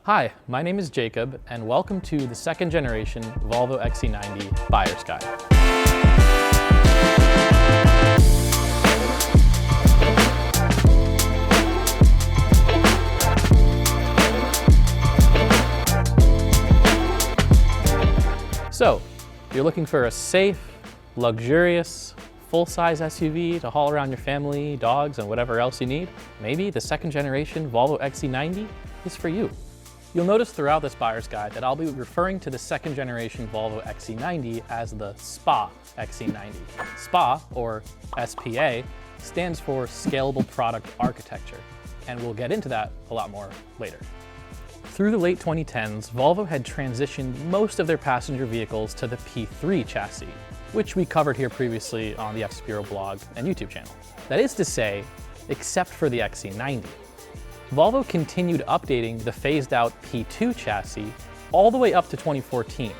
Hi, my name is Jacob, and welcome to the second generation Volvo XC90 Buyer's Guide. So, you're looking for a safe, luxurious, full-size SUV to haul around your family, dogs, and whatever else you need? Maybe the second generation Volvo XC90 is for you. You'll notice throughout this buyer's guide that I'll be referring to the second generation Volvo XC90 as the SPA XC90. SPA, or SPA, stands for Scalable Product Architecture, and we'll get into that a lot more later. Through the late 2010s, Volvo had transitioned most of their passenger vehicles to the P3 chassis, which we covered here previously on the F-Spiro blog and YouTube channel. That is to say, except for the XC90. Volvo continued updating the phased-out P2 chassis all the way up to 2014,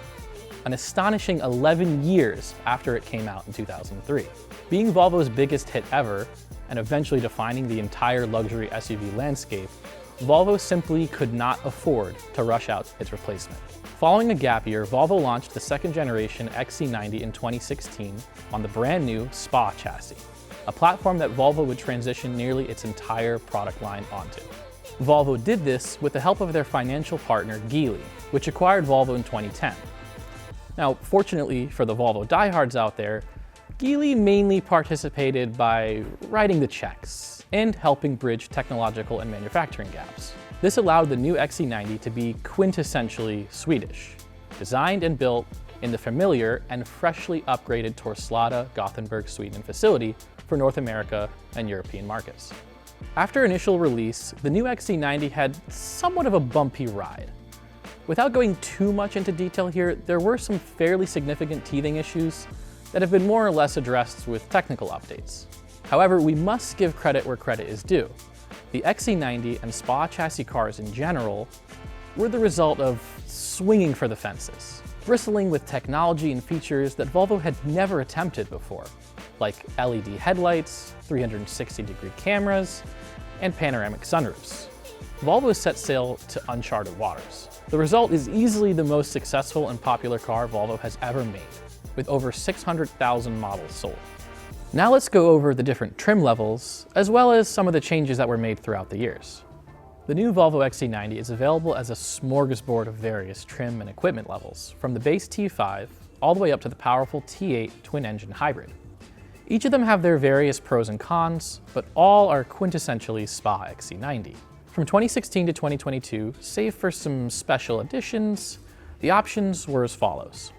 an astonishing 11 years after it came out in 2003. Being Volvo's biggest hit ever, and eventually defining the entire luxury SUV landscape, Volvo simply could not afford to rush out its replacement. Following a gap year, Volvo launched the second generation XC90 in 2016 on the brand new SPA chassis, a platform that Volvo would transition nearly its entire product line onto. Volvo did this with the help of their financial partner Geely, which acquired Volvo in 2010. Now, fortunately for the Volvo diehards out there, Geely mainly participated by writing the checks and helping bridge technological and manufacturing gaps. This allowed the new XC90 to be quintessentially Swedish, designed and built in the familiar and freshly upgraded Torslanda, Gothenburg, Sweden facility for North America and European markets. After initial release, the new XC90 had somewhat of a bumpy ride. Without going too much into detail here, there were some fairly significant teething issues that have been more or less addressed with technical updates. However, we must give credit where credit is due. The XC90 and SPA chassis cars in general were the result of swinging for the fences, bristling with technology and features that Volvo had never attempted before, like LED headlights, 360-degree cameras, and panoramic sunroofs. Volvo set sail to uncharted waters. The result is easily the most successful and popular car Volvo has ever made, with over 600,000 models sold. Now let's go over the different trim levels, as well as some of the changes that were made throughout the years. The new Volvo XC90 is available as a smorgasbord of various trim and equipment levels, from the base T5 all the way up to the powerful T8 twin-engine hybrid. Each of them have their various pros and cons, but all are quintessentially SPA XC90. From 2016 to 2022, save for some special additions, the options were as follows.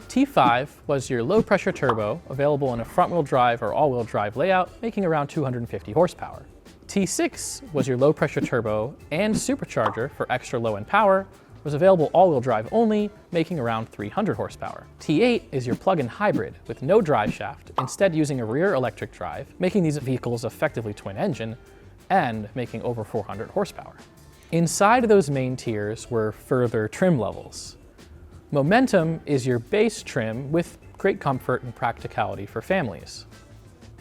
T5 was your low-pressure turbo, available in a front-wheel drive or all-wheel drive layout, making around 250 horsepower. T6 was your low-pressure turbo and supercharger for extra low-end power, was available all-wheel drive only, making around 300 horsepower. T8 is your plug-in hybrid with no drive shaft, instead using a rear electric drive, making these vehicles effectively twin-engine, and making over 400 horsepower. Inside those main tiers were further trim levels. Momentum is your base trim with great comfort and practicality for families.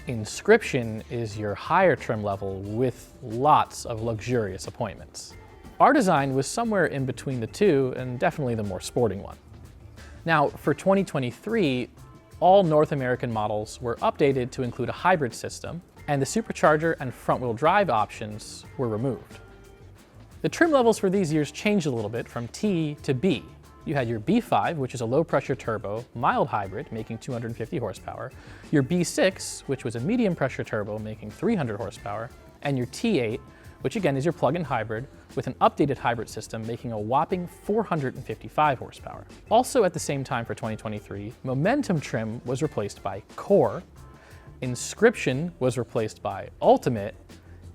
Inscription is your higher trim level with lots of luxurious appointments. Our design was somewhere in between the two and definitely the more sporting one. Now, for 2023, all North American models were updated to include a hybrid system, and the supercharger and front-wheel drive options were removed. The trim levels for these years changed a little bit from T to B. You had your B5, which is a low-pressure turbo, mild hybrid, making 250 horsepower, your B6, which was a medium-pressure turbo, making 300 horsepower, and your T8, which again is your plug-in hybrid, with an updated hybrid system making a whopping 455 horsepower. Also at the same time for 2023, Momentum trim was replaced by Core, Inscription was replaced by Ultimate,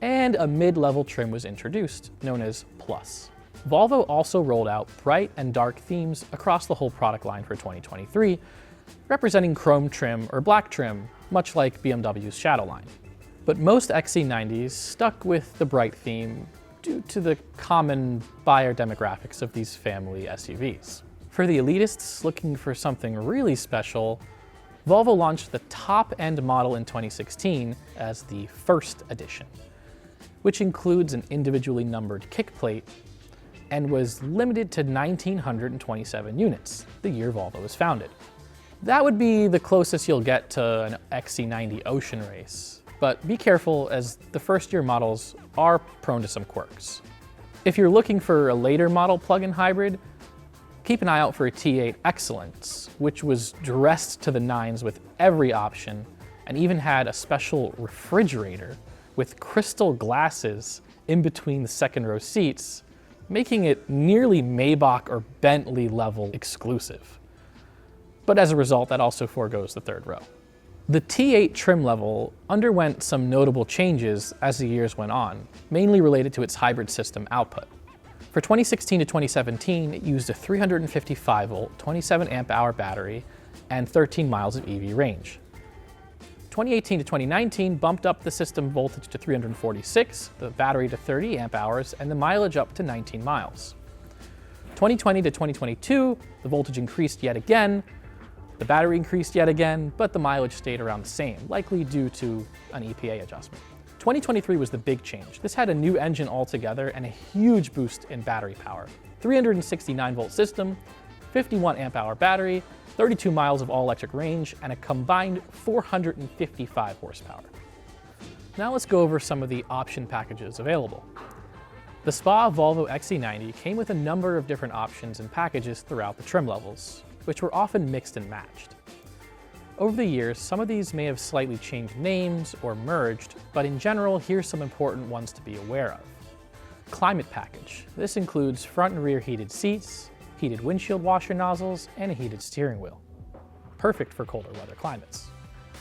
and a mid-level trim was introduced, known as Plus. Volvo also rolled out bright and dark themes across the whole product line for 2023, representing chrome trim or black trim, much like BMW's Shadow line. But most XC90s stuck with the bright theme due to the common buyer demographics of these family SUVs. For the elitists looking for something really special, Volvo launched the top-end model in 2016 as the First Edition, which includes an individually numbered kick plate, and was limited to 1,927 units, the year Volvo was founded. That would be the closest you'll get to an XC90 Ocean Race, but be careful as the first-year models are prone to some quirks. If you're looking for a later model plug-in hybrid, keep an eye out for a T8 Excellence, which was dressed to the nines with every option and even had a special refrigerator with crystal glasses in between the second row seats, making it nearly Maybach or Bentley level exclusive. But as a result, that also forgoes the third row. The T8 trim level underwent some notable changes as the years went on, mainly related to its hybrid system output. For 2016 to 2017, it used a 355 volt, 27 amp hour battery and 13 miles of EV range. 2018 to 2019 bumped up the system voltage to 346, the battery to 30 amp hours, and the mileage up to 19 miles. 2020 to 2022, the voltage increased yet again, the battery increased yet again, but the mileage stayed around the same, likely due to an EPA adjustment. 2023 was the big change. This had a new engine altogether and a huge boost in battery power. 369 volt system, 51 amp hour battery, 32 miles of all-electric range, and a combined 455 horsepower. Now let's go over some of the option packages available. The SPA Volvo XC90 came with a number of different options and packages throughout the trim levels, which were often mixed and matched. Over the years, some of these may have slightly changed names or merged, but in general, here's some important ones to be aware of. Climate package. This includes front and rear heated seats, heated windshield washer nozzles, and a heated steering wheel. Perfect for colder weather climates.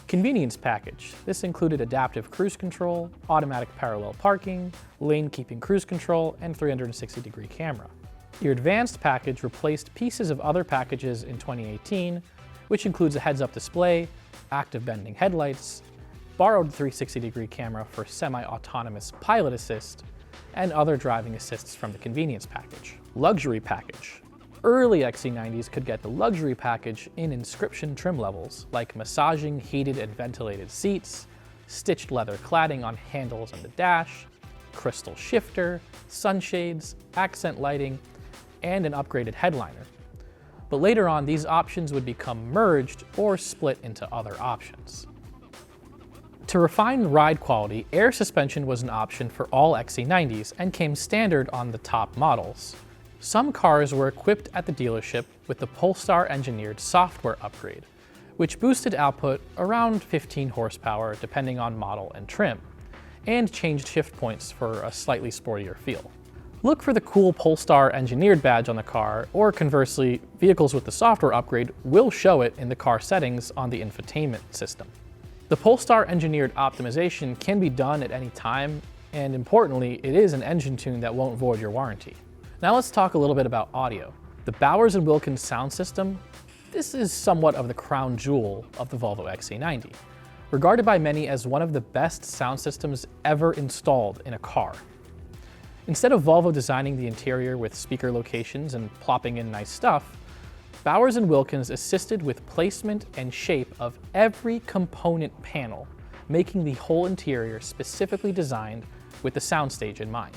Convenience package. This included adaptive cruise control, automatic parallel parking, lane keeping cruise control, and 360-degree camera. Your advanced package replaced pieces of other packages in 2018, which includes a heads-up display, active bending headlights, borrowed 360-degree camera for semi-autonomous pilot assist, and other driving assists from the convenience package. Luxury package. Early XC90s could get the luxury package in inscription trim levels, like massaging heated and ventilated seats, stitched leather cladding on handles and the dash, crystal shifter, sunshades, accent lighting, and an upgraded headliner. But later on, these options would become merged or split into other options. To refine ride quality, air suspension was an option for all XC90s and came standard on the top models. Some cars were equipped at the dealership with the Polestar-engineered software upgrade, which boosted output around 15 horsepower depending on model and trim, and changed shift points for a slightly sportier feel. Look for the cool Polestar engineered badge on the car, or conversely, vehicles with the software upgrade will show it in the car settings on the infotainment system. The Polestar engineered optimization can be done at any time, and importantly, it is an engine tune that won't void your warranty. Now let's talk a little bit about audio. The Bowers & Wilkins sound system, this is somewhat of the crown jewel of the Volvo XC90, regarded by many as one of the best sound systems ever installed in a car. Instead of Volvo designing the interior with speaker locations and plopping in nice stuff, Bowers & Wilkins assisted with placement and shape of every component panel, making the whole interior specifically designed with the soundstage in mind.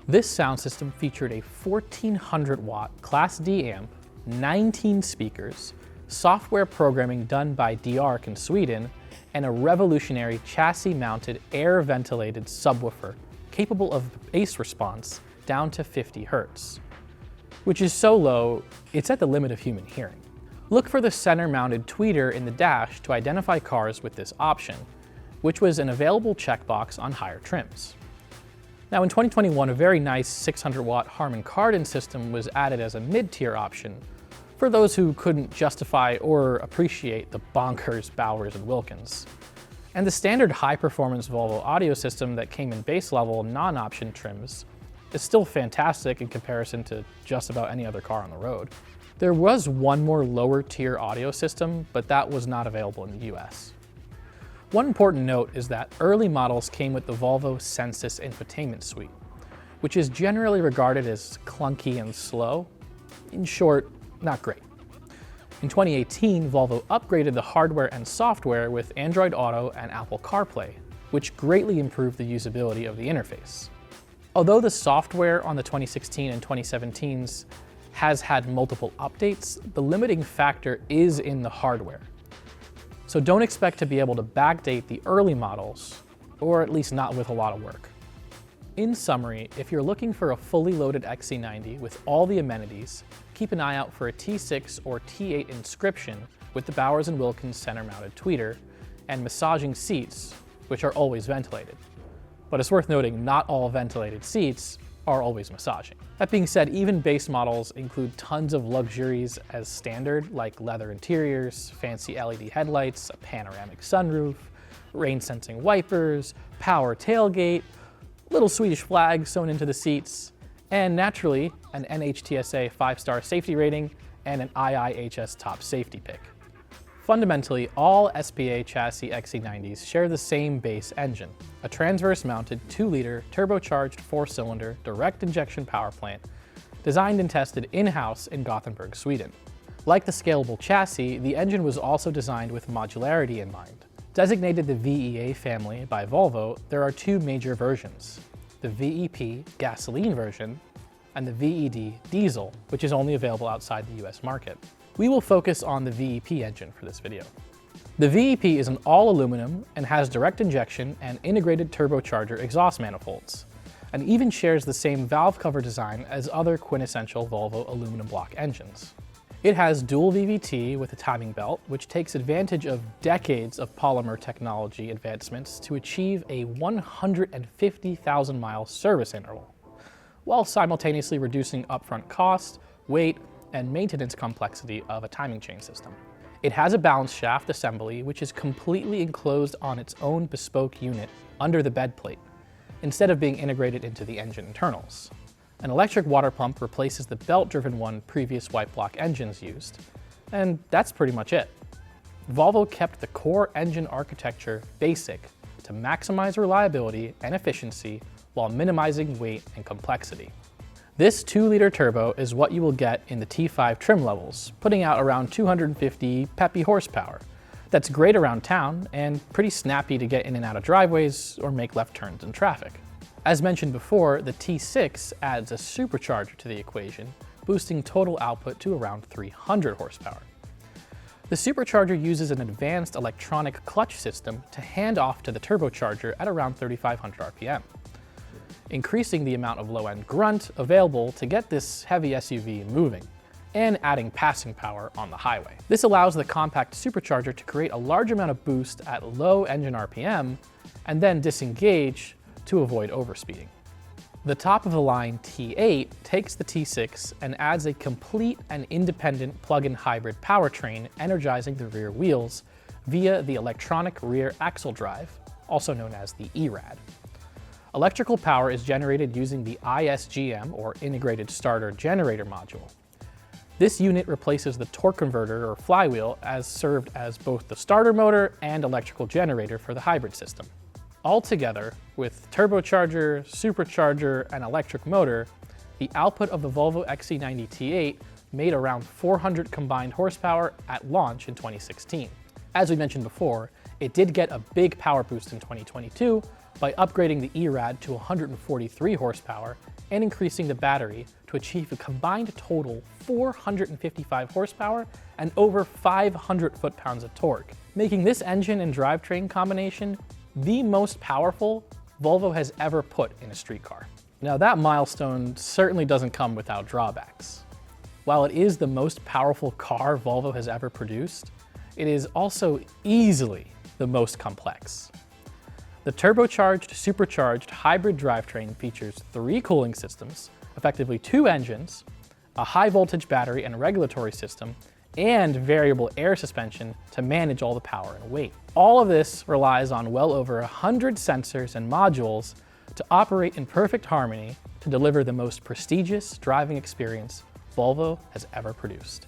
This sound system featured a 1400 watt Class D amp, 19 speakers, software programming done by DARC in Sweden, and a revolutionary chassis-mounted air-ventilated subwoofer capable of bass response down to 50 Hz, which is so low, it's at the limit of human hearing. Look for the center-mounted tweeter in the dash to identify cars with this option, which was an available checkbox on higher trims. Now in 2021, a very nice 600 watt Harman Kardon system was added as a mid-tier option for those who couldn't justify or appreciate the bonkers Bowers & Wilkins. And the standard high-performance Volvo audio system that came in base level non-option trims is still fantastic in comparison to just about any other car on the road. There was one more lower-tier audio system, but that was not available in the US. One important note is that early models came with the Volvo Sensus infotainment suite, which is generally regarded as clunky and slow. In short, not great. In 2018, Volvo upgraded the hardware and software with Android Auto and Apple CarPlay, which greatly improved the usability of the interface. Although the software on the 2016 and 2017s has had multiple updates, the limiting factor is in the hardware. So don't expect to be able to backdate the early models, or at least not with a lot of work. In summary, if you're looking for a fully loaded XC90 with all the amenities, keep an eye out for a T6 or T8 inscription with the Bowers & Wilkins center-mounted tweeter and massaging seats, which are always ventilated. But it's worth noting not all ventilated seats are always massaging. That being said, even base models include tons of luxuries as standard, like leather interiors, fancy LED headlights, a panoramic sunroof, rain-sensing wipers, power tailgate, little Swedish flags sewn into the seats, and naturally, an NHTSA 5-star safety rating and an IIHS top safety pick. Fundamentally, all SPA-chassis XC90s share the same base engine, a transverse-mounted 2-liter turbocharged 4-cylinder direct injection power plant designed and tested in-house in Gothenburg, Sweden. Like the scalable chassis, the engine was also designed with modularity in mind. Designated the VEA family by Volvo, there are two major versions, the VEP gasoline version and the VED diesel, which is only available outside the US market. We will focus on the VEP engine for this video. The VEP is an all-aluminum and has direct injection and integrated turbocharger exhaust manifolds, and even shares the same valve cover design as other quintessential Volvo aluminum block engines. It has dual VVT with a timing belt, which takes advantage of decades of polymer technology advancements to achieve a 150,000-mile service interval, while simultaneously reducing upfront cost, weight, and maintenance complexity of a timing chain system. It has a balance shaft assembly which is completely enclosed on its own bespoke unit under the bed plate, instead of being integrated into the engine internals. An electric water pump replaces the belt-driven one previous white block engines used, and that's pretty much it. Volvo kept the core engine architecture basic to maximize reliability and efficiency while minimizing weight and complexity. This 2-liter turbo is what you will get in the T5 trim levels, putting out around 250 peppy horsepower. That's great around town and pretty snappy to get in and out of driveways or make left turns in traffic. As mentioned before, the T6 adds a supercharger to the equation, boosting total output to around 300 horsepower. The supercharger uses an advanced electronic clutch system to hand off to the turbocharger at around 3,500 RPM. Increasing the amount of low-end grunt available to get this heavy SUV moving, and adding passing power on the highway. This allows the compact supercharger to create a large amount of boost at low engine RPM, and then disengage to avoid overspeeding. The top-of-the-line T8 takes the T6 and adds a complete and independent plug-in hybrid powertrain energizing the rear wheels via the electronic rear axle drive, also known as the ERAD. Electrical power is generated using the ISGM, or Integrated Starter Generator module. This unit replaces the torque converter or flywheel as served as both the starter motor and electrical generator for the hybrid system. Altogether, with turbocharger, supercharger, and electric motor, the output of the Volvo XC90 T8 made around 400 combined horsepower at launch in 2016. As we mentioned before, it did get a big power boost in 2022 by upgrading the ERAD to 143 horsepower and increasing the battery to achieve a combined total 455 horsepower and over 500 foot-pounds of torque, making this engine and drivetrain combination the most powerful Volvo has ever put in a street car. Now that milestone certainly doesn't come without drawbacks. While it is the most powerful car Volvo has ever produced, it is also easily the most complex. The turbocharged, supercharged hybrid drivetrain features 3 cooling systems, effectively 2 engines, a high voltage battery and regulatory system, and variable air suspension to manage all the power and weight. All of this relies on well over 100 sensors and modules to operate in perfect harmony to deliver the most prestigious driving experience Volvo has ever produced.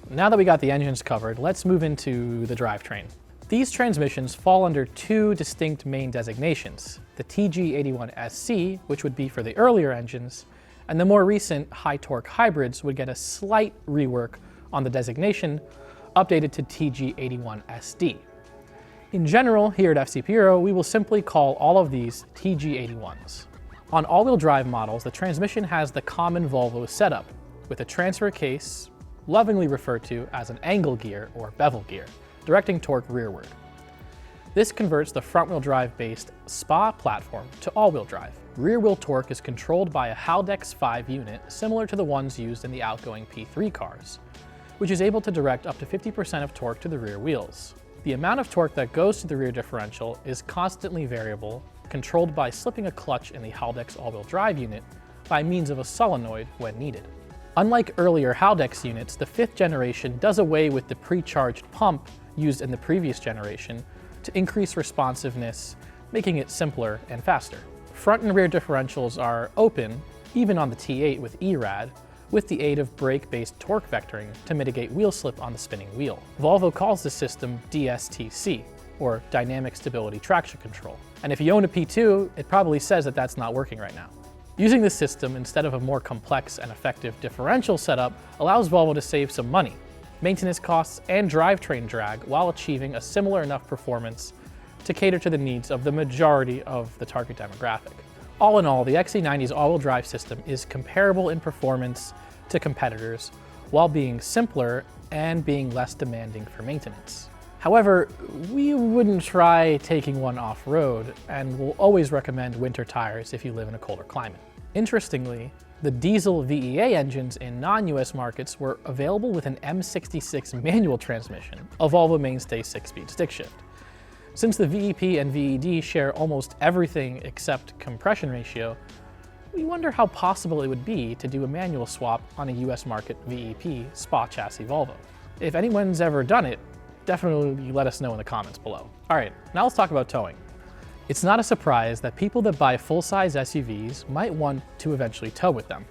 Now that we got the engines covered, let's move into the drivetrain. These transmissions fall under 2 distinct main designations, the TG81SC, which would be for the earlier engines, and the more recent high-torque hybrids would get a slight rework on the designation, updated to TG81SD. In general, here at FCPeuro, we will simply call all of these TG81s. On all-wheel drive models, the transmission has the common Volvo setup, with a transfer case, lovingly referred to as an angle gear or bevel gear, directing torque rearward. This converts the front-wheel drive-based SPA platform to all-wheel drive. Rear-wheel torque is controlled by a Haldex 5 unit similar to the ones used in the outgoing P3 cars, which is able to direct up to 50% of torque to the rear wheels. The amount of torque that goes to the rear differential is constantly variable, controlled by slipping a clutch in the Haldex all-wheel drive unit by means of a solenoid when needed. Unlike earlier Haldex units, the 5th generation does away with the pre-charged pump used in the previous generation to increase responsiveness, making it simpler and faster. Front and rear differentials are open, even on the T8 with ERAD, with the aid of brake-based torque vectoring to mitigate wheel slip on the spinning wheel. Volvo calls this system DSTC, or Dynamic Stability Traction Control. And if you own a P2, it probably says that that's not working right now. Using this system instead of a more complex and effective differential setup allows Volvo to save some money, maintenance costs, and drivetrain drag while achieving a similar enough performance to cater to the needs of the majority of the target demographic. All in all, the XC90's all-wheel drive system is comparable in performance to competitors while being simpler and being less demanding for maintenance. However, we wouldn't try taking one off-road and will always recommend winter tires if you live in a colder climate. Interestingly, the diesel VEA engines in non-US markets were available with an M66 manual transmission, a Volvo mainstay 6-speed stick shift. Since the VEP and VED share almost everything except compression ratio, we wonder how possible it would be to do a manual swap on a US market VEP SPA-chassis Volvo. If anyone's ever done it, definitely let us know in the comments below. All right, now let's talk about towing. It's not a surprise that people that buy full-size SUVs might want to eventually tow with them.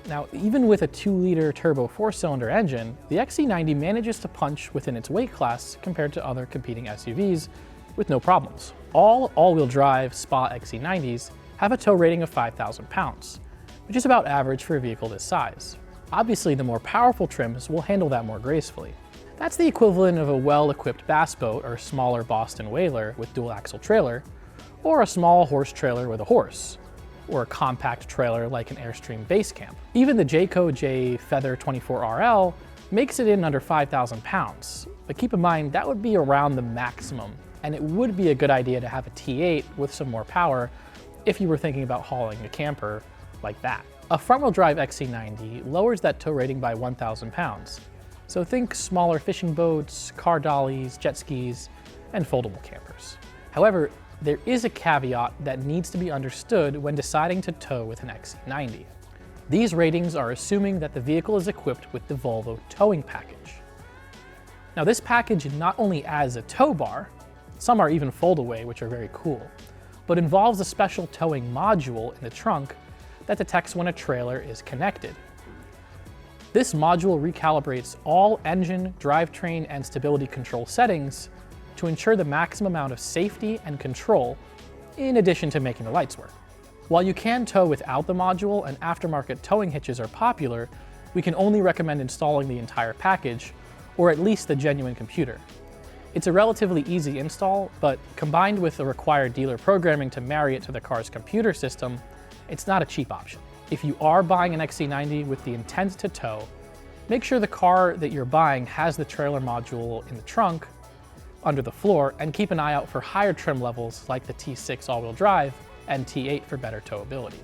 Now, even with a 2-liter turbo 4-cylinder engine, the XC90 manages to punch within its weight class compared to other competing SUVs with no problems. All all-wheel drive SPA XC90s have a tow rating of 5,000 pounds, which is about average for a vehicle this size. Obviously, the more powerful trims will handle that more gracefully. That's the equivalent of a well-equipped bass boat or smaller Boston whaler with dual-axle trailer, or a small horse trailer with a horse, or a compact trailer like an Airstream base camp. Even the Jayco J Feather 24RL makes it in under 5,000 pounds, but keep in mind that would be around the maximum, and it would be a good idea to have a T8 with some more power if you were thinking about hauling a camper like that. A front-wheel drive XC90 lowers that tow rating by 1,000 pounds, so think smaller fishing boats, car dollies, jet skis, and foldable campers. However, there is a caveat that needs to be understood when deciding to tow with an XC90. These ratings are assuming that the vehicle is equipped with the Volvo towing package. Now, this package not only adds a tow bar, some are even fold-away, which are very cool, but involves a special towing module in the trunk that detects when a trailer is connected. This module recalibrates all engine, drivetrain, and stability control settings to ensure the maximum amount of safety and control, in addition to making the lights work. While you can tow without the module and aftermarket towing hitches are popular, we can only recommend installing the entire package, or at least the genuine computer. It's a relatively easy install, but combined with the required dealer programming to marry it to the car's computer system, it's not a cheap option. If you are buying an XC90 with the intent to tow, make sure the car that you're buying has the trailer module in the trunk, under the floor, and keep an eye out for higher trim levels like the T6 all-wheel drive and T8 for better towability.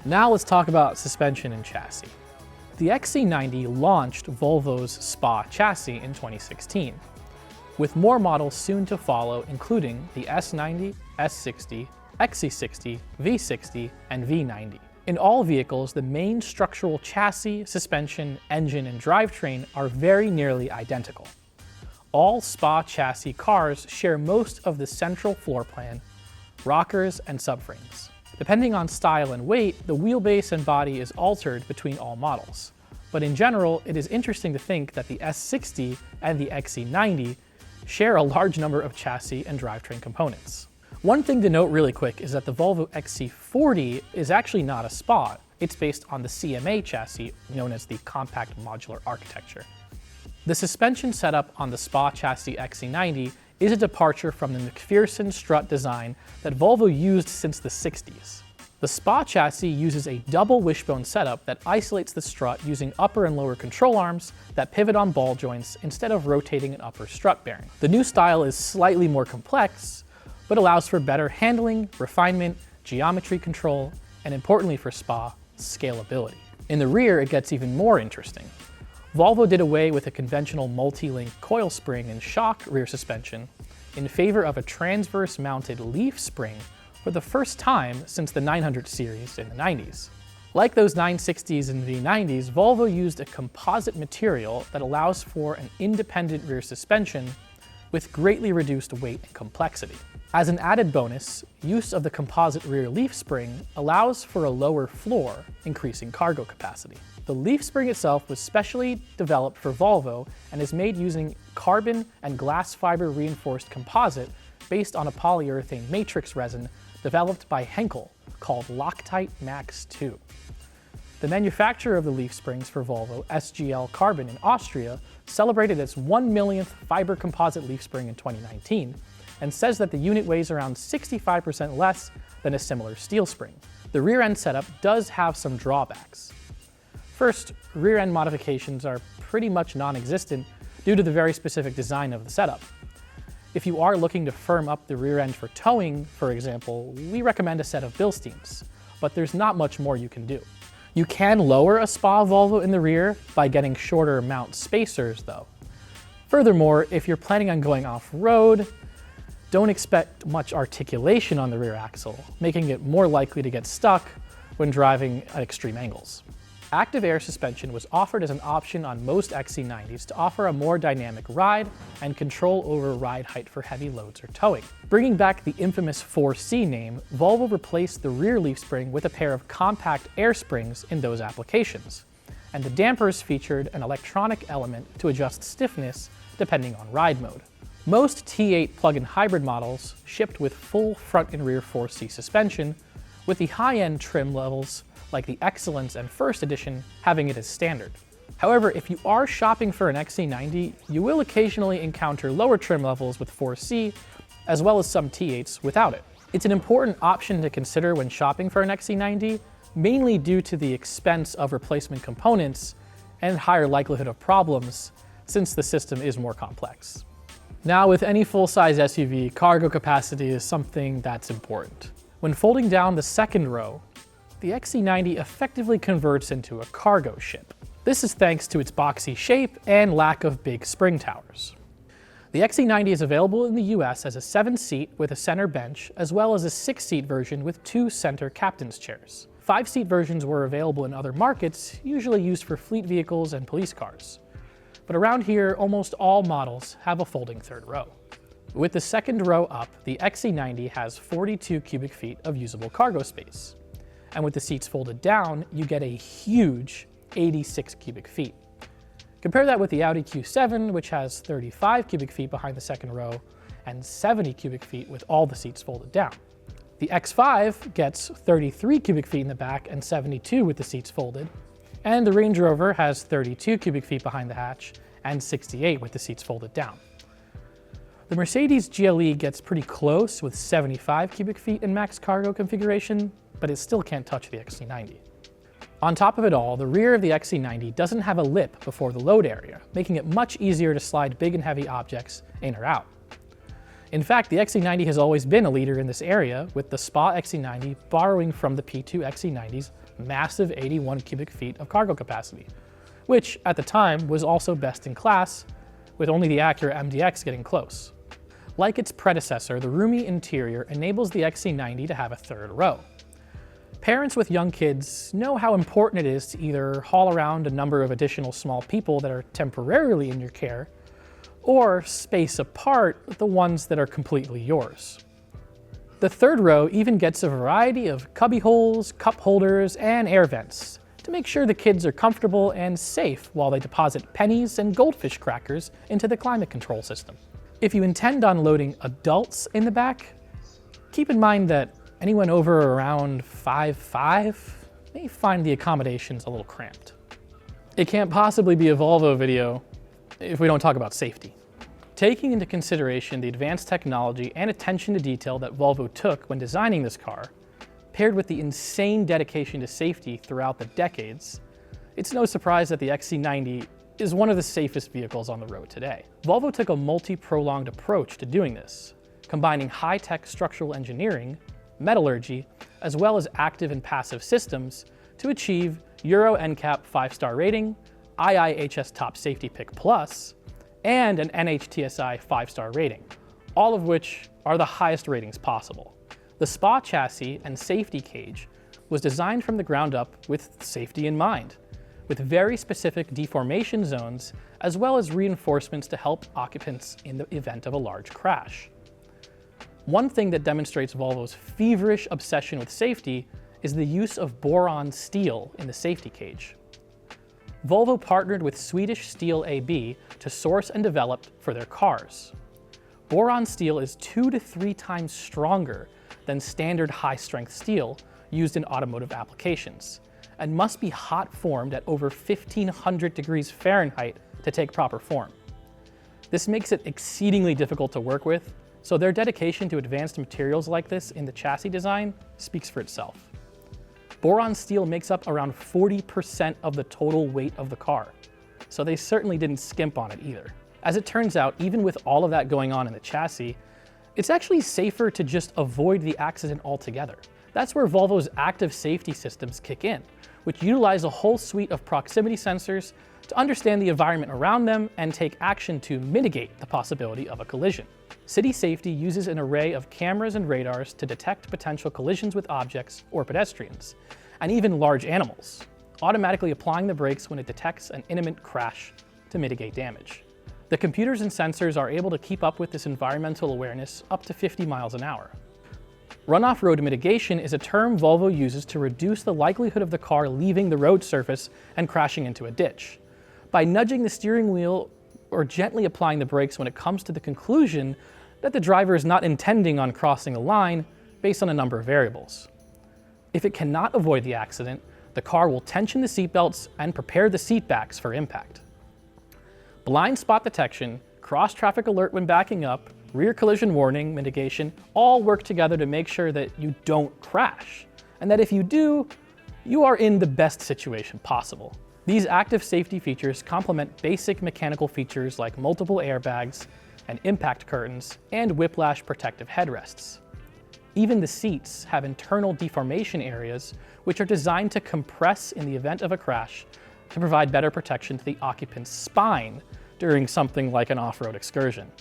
Now let's talk about suspension and chassis. The XC90 launched Volvo's SPA chassis in 2016, with more models soon to follow, including the S90, S60, XC60, V60, and V90. In all vehicles, the main structural chassis, suspension, engine, and drivetrain are very nearly identical. All SPA chassis cars share most of the central floor plan, rockers, and subframes. Depending on style and weight, the wheelbase and body is altered between all models. But in general, it is interesting to think that the S60 and the XC90 share a large number of chassis and drivetrain components. One thing to note really quick is that the Volvo XC40 is actually not a SPA. It's based on the CMA chassis, known as the Compact Modular Architecture. The suspension setup on the SPA chassis XC90 is a departure from the McPherson strut design that Volvo used since the 60s. The SPA chassis uses a double wishbone setup that isolates the strut using upper and lower control arms that pivot on ball joints instead of rotating an upper strut bearing. The new style is slightly more complex, but allows for better handling, refinement, geometry control, and importantly for SPA, scalability. In the rear, it gets even more interesting. Volvo did away with a conventional multi-link coil spring and shock rear suspension in favor of a transverse-mounted leaf spring for the first time since the 900 series in the 90s. Like those 960s and V90s, Volvo used a composite material that allows for an independent rear suspension with greatly reduced weight and complexity. As an added bonus, use of the composite rear leaf spring allows for a lower floor, increasing cargo capacity. The leaf spring itself was specially developed for Volvo and is made using carbon and glass fiber reinforced composite based on a polyurethane matrix resin developed by Henkel called Loctite Max 2. The manufacturer of the leaf springs for Volvo, SGL Carbon in Austria, celebrated its 1 millionth fiber composite leaf spring in 2019 and says that the unit weighs around 65% less than a similar steel spring. The rear end setup does have some drawbacks. First, rear end modifications are pretty much non-existent due to the very specific design of the setup. If you are looking to firm up the rear end for towing, for example, we recommend a set of Bilsteins, but there's not much more you can do. You can lower a SPA Volvo in the rear by getting shorter mount spacers though. Furthermore, if you're planning on going off-road, don't expect much articulation on the rear axle, making it more likely to get stuck when driving at extreme angles. Active air suspension was offered as an option on most XC90s to offer a more dynamic ride and control over ride height for heavy loads or towing. Bringing back the infamous 4C name, Volvo replaced the rear leaf spring with a pair of compact air springs in those applications, and the dampers featured an electronic element to adjust stiffness depending on ride mode. Most T8 plug-in hybrid models shipped with full front and rear 4C suspension, with the high-end trim levels like the Excellence and First Edition having it as standard. However, if you are shopping for an XC90, you will occasionally encounter lower trim levels with 4C, as well as some T8s without it. It's an important option to consider when shopping for an XC90, mainly due to the expense of replacement components and higher likelihood of problems, since the system is more complex. Now, with any full-size SUV, cargo capacity is something that's important. When folding down the second row, the XC90 effectively converts into a cargo ship. This is thanks to its boxy shape and lack of big spring towers. The XC90 is available in the US as a 7-seat with a center bench, as well as a 6-seat version with 2 center captain's chairs. 5-seat versions were available in other markets, usually used for fleet vehicles and police cars. But around here, almost all models have a folding third row. With the second row up, the XC90 has 42 cubic feet of usable cargo space. And with the seats folded down, you get a huge 86 cubic feet. Compare that with the Audi Q7, which has 35 cubic feet behind the second row and 70 cubic feet with all the seats folded down. The X5 gets 33 cubic feet in the back and 72 with the seats folded, and the Range Rover has 32 cubic feet behind the hatch and 68 with the seats folded down. The Mercedes GLE gets pretty close with 75 cubic feet in max cargo configuration, but it still can't touch the XC90. On top of it all, the rear of the XC90 doesn't have a lip before the load area, making it much easier to slide big and heavy objects in or out. In fact, the XC90 has always been a leader in this area, with the SPA XC90 borrowing from the P2 XC90's massive 81 cubic feet of cargo capacity, which at the time was also best in class, with only the Acura MDX getting close. Like its predecessor, the roomy interior enables the XC90 to have a third row. Parents with young kids know how important it is to either haul around a number of additional small people that are temporarily in your care, or space apart the ones that are completely yours. The third row even gets a variety of cubby holes, cup holders, and air vents to make sure the kids are comfortable and safe while they deposit pennies and goldfish crackers into the climate control system. If you intend on loading adults in the back, keep in mind that anyone over or around 5'5" may find the accommodations a little cramped. It can't possibly be a Volvo video if we don't talk about safety. Taking into consideration the advanced technology and attention to detail that Volvo took when designing this car, Paired with the insane dedication to safety throughout the decades, it's no surprise that the XC90 is one of the safest vehicles on the road today. Volvo took a multi-pronged approach to doing this, combining high-tech structural engineering, metallurgy, as well as active and passive systems to achieve Euro NCAP 5-star rating, IIHS Top Safety Pick Plus, and an NHTSI 5-star rating, all of which are the highest ratings possible. The SPA chassis and safety cage was designed from the ground up with safety in mind, with very specific deformation zones as well as reinforcements to help occupants in the event of a large crash. One thing that demonstrates Volvo's feverish obsession with safety is the use of boron steel in the safety cage. Volvo partnered with Swedish Steel AB to source and develop for their cars. Boron steel is 2 to 3 times stronger than standard high-strength steel used in automotive applications, and must be hot formed at over 1500 degrees Fahrenheit to take proper form. This makes it exceedingly difficult to work with, so their dedication to advanced materials like this in the chassis design speaks for itself. Boron steel makes up around 40% of the total weight of the car, so they certainly didn't skimp on it either. As it turns out, even with all of that going on in the chassis, it's actually safer to just avoid the accident altogether. That's where Volvo's active safety systems kick in, which utilize a whole suite of proximity sensors to understand the environment around them and take action to mitigate the possibility of a collision. City safety uses an array of cameras and radars to detect potential collisions with objects or pedestrians, and even large animals, automatically applying the brakes when it detects an imminent crash to mitigate damage. The computers and sensors are able to keep up with this environmental awareness up to 50 miles an hour. Runoff road mitigation is a term Volvo uses to reduce the likelihood of the car leaving the road surface and crashing into a ditch, by nudging the steering wheel or gently applying the brakes when it comes to the conclusion that the driver is not intending on crossing the line based on a number of variables. If it cannot avoid the accident, the car will tension the seatbelts and prepare the seat backs for impact. Blind spot detection, cross-traffic alert when backing up, rear collision warning mitigation all work together to make sure that you don't crash, and that if you do, you are in the best situation possible. These active safety features complement basic mechanical features like multiple airbags and impact curtains and whiplash protective headrests. Even the seats have internal deformation areas which are designed to compress in the event of a crash to provide better protection to the occupant's spine during something like an off-road excursion.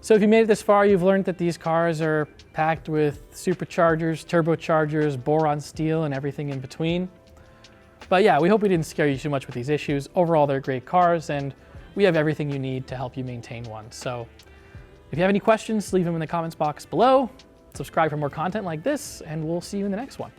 So if you made it this far, you've learned that these cars are packed with superchargers, turbochargers, boron steel, and everything in between. But yeah, we hope we didn't scare you too much with these issues. Overall, they're great cars, and we have everything you need to help you maintain one. So if you have any questions, leave them in the comments box below. Subscribe for more content like this, and we'll see you in the next one.